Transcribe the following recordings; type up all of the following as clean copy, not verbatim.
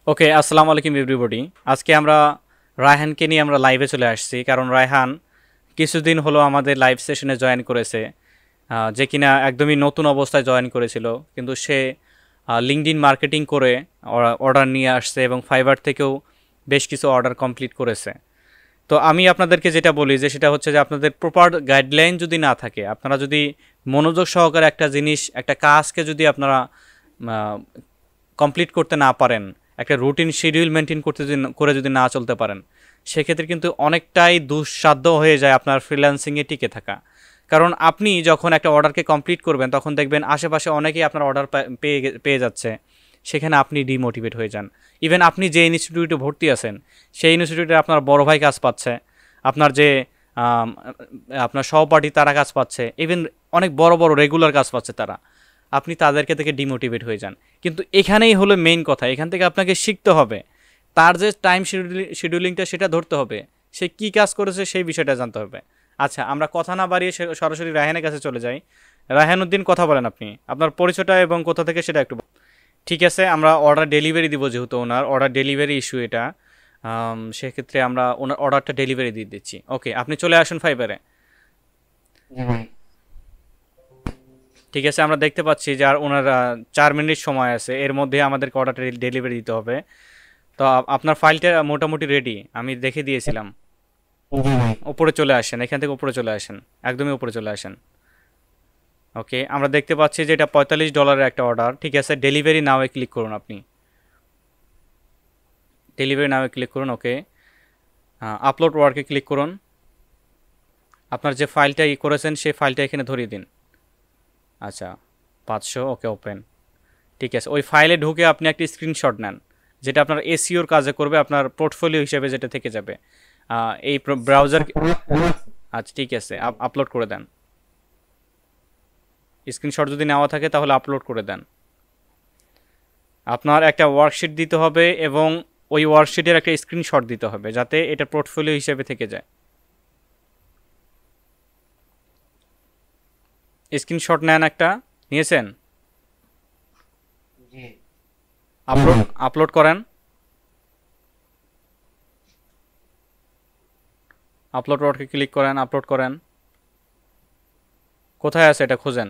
ওকে, আসসালামু আলাইকুম এভরিবডি। আজকে আমরা রায়হানকে নিয়ে আমরা লাইভে চলে আসছি, কারণ রায়হান কিছুদিন হলো আমাদের লাইভ সেশনে জয়েন করেছে। যে কিনা একদমই নতুন অবস্থায় জয়েন করেছিল, কিন্তু সে লিঙ্কডইন মার্কেটিং করে অর্ডার নিয়ে আসছে এবং ফাইবার থেকেও বেশ কিছু অর্ডার কমপ্লিট করেছে। তো আমি আপনাদেরকে যেটা বলি যে সেটা হচ্ছে যে আপনাদের প্রপার গাইডলাইন যদি না থাকে, আপনারা যদি মনোযোগ সহকারে একটা জিনিস, একটা কাজকে যদি আপনারা কমপ্লিট করতে না পারেন, একটা রুটিন শিডিউল মেনটেন করতে করে যদি না চলতে পারেন, সেক্ষেত্রে কিন্তু অনেকটাই দুঃসাধ্য হয়ে যায় আপনার ফ্রিল্যান্সিংয়ে টিকে থাকা। কারণ আপনি যখন একটা অর্ডারকে কমপ্লিট করবেন তখন দেখবেন আশেপাশে অনেকেই আপনার অর্ডার পেয়ে যাচ্ছে, সেখানে আপনি ডিমোটিভেট হয়ে যান। ইভেন আপনি যে ইনস্টিটিউটে ভর্তি আছেন সেই ইনস্টিটিউটে আপনার বড় ভাই কাজ পাচ্ছে, আপনার যে আম, আপনার সহপাঠী তারা কাজ পাচ্ছে, ইভেন অনেক বড় বড় রেগুলার কাজ পাচ্ছে তারা, আপনি তাদেরকে থেকে ডিমোটিভেট হয়ে যান। কিন্তু এখানেই হলো মেইন কথা, এখান থেকে আপনাকে শিখতে হবে, তার যে টাইম শিডিউলিংটা সেটা ধরতে হবে, সে কী কাজ করেছে সেই বিষয়টা জানতে হবে। আচ্ছা, আমরা কথা না বাড়িয়ে সরাসরি রায়হানের কাছে চলে যাই। রায়হান উদ্দিন, কথা বলেন আপনি, আপনার পরিচয়টা এবং কোথা থেকে সেটা একটু ঠিক আছে। আমরা অর্ডার ডেলিভারি দিব, যেহেতু ওনার অর্ডার ডেলিভারি ইস্যু এটা, সেক্ষেত্রে আমরা ওনার অর্ডারটা ডেলিভারি দিয়ে দিচ্ছি। ওকে, আপনি চলে আসুন ফাইবারে। ঠিক আছে, আমরা দেখতে পাচ্ছি যে আর ওনার 4 মিনিট সময় আছে, এর মধ্যে আমাদেরকে অর্ডারটা ডেলিভারি দিতে হবে। তো আপনার ফাইলটা মোটামুটি রেডি, আমি দেখে দিয়েছিলাম। উপরে চলে আসেন, এখান থেকে উপরে চলে আসেন, একদমই উপরে চলে আসেন। ওকে, আমরা দেখতে পাচ্ছি যে এটা $45 একটা অর্ডার। ঠিক আছে, ডেলিভারি নাওয়ে ক্লিক করুন, আপনি ডেলিভারি নাওয়ে ক্লিক করুন। ওকে, আপলোড ওয়ার্কে ক্লিক করুন, আপনার যে ফাইলটা করেছেন সেই ফাইলটা এখানে ধরিয়ে দিন। আচ্ছা, 500। ওকে, ওপেন। ঠিক আছে, ওই ফাইলে ঢুকে আপনি একটি স্ক্রিনশট নেন, যেটা আপনার এসইওর কাজে করবে, আপনার পোর্টফোলিও হিসেবে যেটা থেকে যাবে এই ব্রাউজার। আচ্ছা, ঠিক আছে, আপলোড করে দেন। স্ক্রিনশট যদি নেওয়া থাকে তাহলে আপলোড করে দেন। আপনার একটা ওয়ার্কশিট দিতে হবে এবং ওই ওয়ার্কশিটের একটা স্ক্রিনশট দিতে হবে, যাতে এটা পোর্টফোলিও হিসেবে থেকে যায়। স্ক্রিনশট নেন, একটা নিয়েছেন? আপলোড আপলোড করেন, আপলোড ওয়ার্কে ক্লিক করেন, আপলোড করেন। কোথায় আছে এটা খুঁজেন।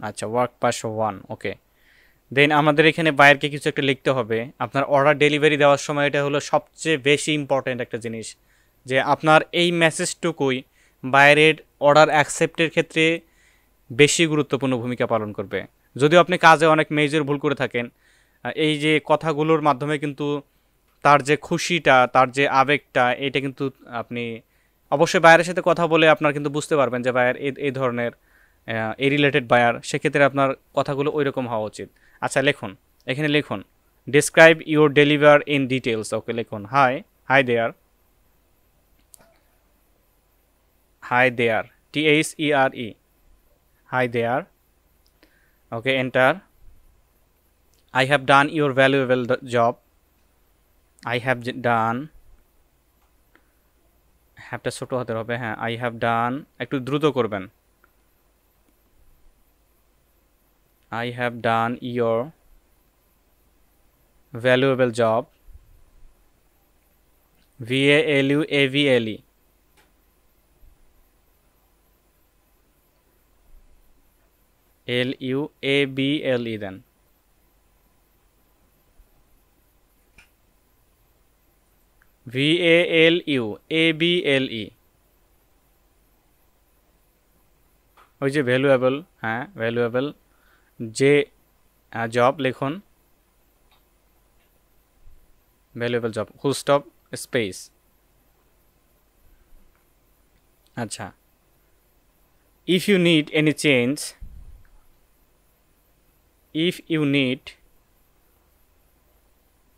আচ্ছা, ওয়ার্ক পাস 1। ওকে, দেন আমাদের এখানে বায়ারকে কিছু একটা লিখতে হবে। আপনার অর্ডার ডেলিভারি দেওয়ার সময় এটা হলো সবচেয়ে বেশি ইম্পর্ট্যান্ট একটা জিনিস, যে আপনার এই মেসেজটুকুই বায়ারের অর্ডার অ্যাকসেপ্টের ক্ষেত্রে বেশি গুরুত্বপূর্ণ ভূমিকা পালন করবে। যদিও আপনি কাজে অনেক মেজর ভুল করে থাকেন, এই যে কথাগুলোর মাধ্যমে কিন্তু তার যে খুশিটা, তার যে আবেগটা, এটা কিন্তু আপনি অবশ্যই বায়ারের সাথে কথা বলে আপনার কিন্তু বুঝতে পারবেন যে বায়ার এই ধরনের, এই রিলেটেড বায়ার, সেক্ষেত্রে আপনার কথাগুলো ওই রকম হওয়া উচিত। আচ্ছা, লিখুন, এখানে লিখুন describe your deliver in details. Okay, লিখুন hi, hi there, hi there, THERE, hi there. Okay, enter. I have done your valuable job. I have done, হ্যাভটা ছোট হতে হবে, হ্যাঁ, I have done, একটু দ্রুত করবেন। I have done your valuable job, VALUAVLE, LUABLE, then VALUABLE, ওই যে ভ্যালুয়েবল, হ্যাঁ ভ্যালুয়েবল, যে জব লিখুন, valuable job, full stop, space. আচ্ছা, if you need any change, if you need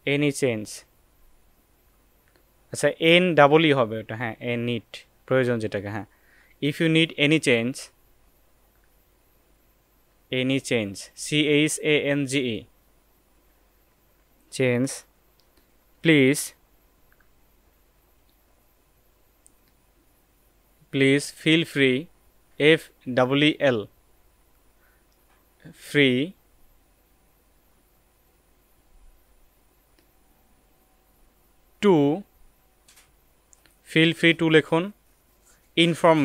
any change, আচ্ছা এন ডাবল ই হবে ওটা, হ্যাঁ, এন নিড, প্রয়োজন যেটাকে, হ্যাঁ, if you need any change, any change, CHANGE, change, please please feel free, FEEL, free to, feel free to লিখুন, inform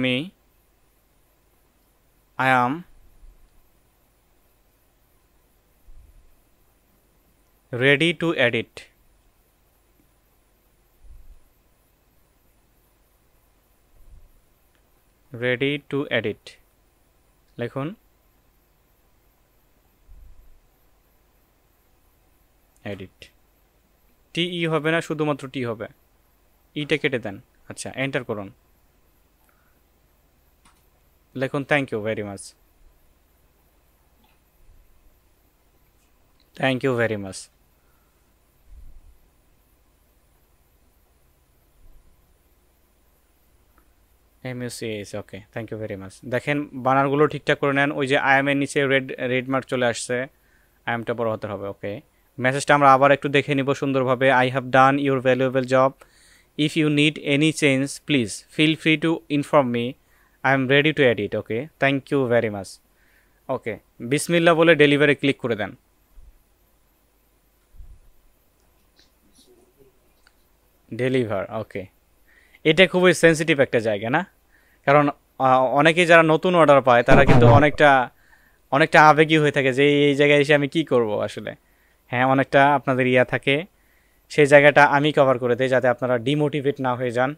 me, I am ready to edit. Ready to edit লিখুন, edit, TE হবে না, শুধুমাত্র টি হবে, ইটা কেটে দেন। আচ্ছা, enter করুন, লিখুন thank you very much, thank you very much. MUCAS, okay, thank you very much. দেখেন বানানগুলো ঠিকঠাক করে নেন। ওই যে আই এম এর নিচে রেড মার্ক চলে আসছে, আই এমটা বড় হতে হবে। ওকে, মেসেজটা আমরা আবার একটু দেখে নিব সুন্দরভাবে। I have done your valuable job, if you need any change please feel free to inform me, I am ready to edit. Okay, thank you very much. Okay, বিসমিল্লাহ বলে ডেলিভারি ক্লিক করে দেন। ডেলিভার, ওকে। এটা খুবই sensitive একটা জায়গা না, কারণ অনেকেই যারা নতুন অর্ডার পায় তারা কিন্তু অনেকটা আবেগী হয়ে থাকে যে এই জায়গায় এসে আমি কি করব আসলে। হ্যাঁ, অনেকটা আপনাদের থাকে, সেই জায়গাটা আমি কভার করে দিই যাতে আপনারা ডিমোটিভেট না হয়ে যান,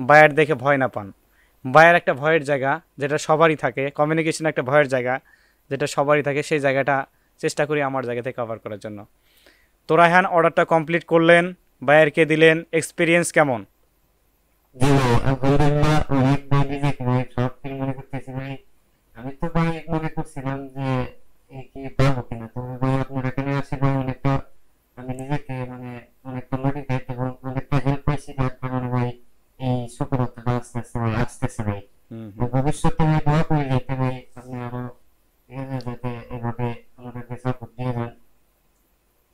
বায়ার দেখে ভয় না পান। বায়ার একটা ভয়ের জায়গা, যেটা সবারই থাকে, কমিউনিকেশন একটা ভয়ের জায়গা যেটা সবারই থাকে, সেই জায়গাটা চেষ্টা করি আমার জায়গা থেকে কভার করার জন্য। তো রায়হান, অর্ডারটা কমপ্লিট করলেন, বায়ারকে দিলেন, এক্সপিরিয়েন্স কেমন? জি ভাই, আলহামদুলিল্লাহ অনেক ভাই, নিজেকে ভাই শর্ট ফিল মনে করতেছি ভাই। আমি তো ভাই মনে করছিলাম যে কি পারবো কিনা, তো ভাই আপনার এখানে আসি ভাই অনেকটা আমি নিজেকে মানে অনেকটা মোটিভেট এবং অনেকটা হেল্প পাইছি যার কারণে ভাই এই সফলতাটা আসতেছে ভাই। তো ভবিষ্যতে ভাই দোয়া করে যেতে ভাই আপনি আরো যাতে এভাবে আমাদেরকে সাপোর্ট দিয়ে যান।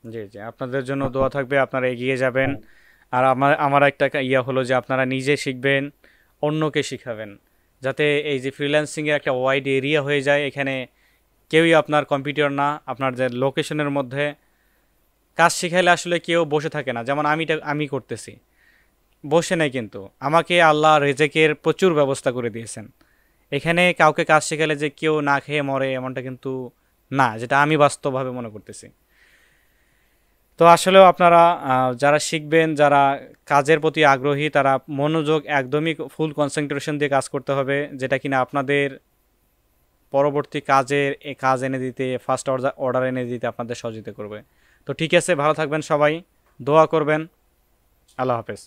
জি জি, আপনাদের জন্য দোয়া থাকবে, আপনারা এগিয়ে যাবেন। আর আমার একটা হলো যে আপনারা নিজে শিখবেন, অন্যকে শিখাবেন, যাতে এই যে ফ্রিল্যান্সিংয়ের একটা ওয়াইড এরিয়া হয়ে যায়। এখানে কেউই আপনার কম্পিউটার না, আপনার যে লোকেশনের মধ্যে কাজ শিখাইলে আসলে কেউ বসে থাকে না। যেমন আমি করতেছি, বসে নেই, কিন্তু আমাকে আল্লাহ রেজেকের প্রচুর ব্যবস্থা করে দিয়েছেন। এখানে কাউকে কাজ শেখালে যে কেউ না খেয়ে মরে এমনটা কিন্তু না, যেটা আমি বাস্তবভাবে মনে করতেছি। তো আসলেও আপনারা যারা শিখবেন, যারা কাজের প্রতি আগ্রহী, তারা মনোযোগ একদমই ফুল কনসেন্ট্রেশন দিয়ে কাজ করতে হবে, যেটা কিনা আপনাদের পরবর্তী কাজ এনে দিতে, ফার্স্ট অর্ডার এনে দিতে আপনাদের সহযোগিতা করবে। তো ঠিক আছে, ভালো থাকবেন সবাই, দোয়া করবেন। আল্লাহ হাফেজ।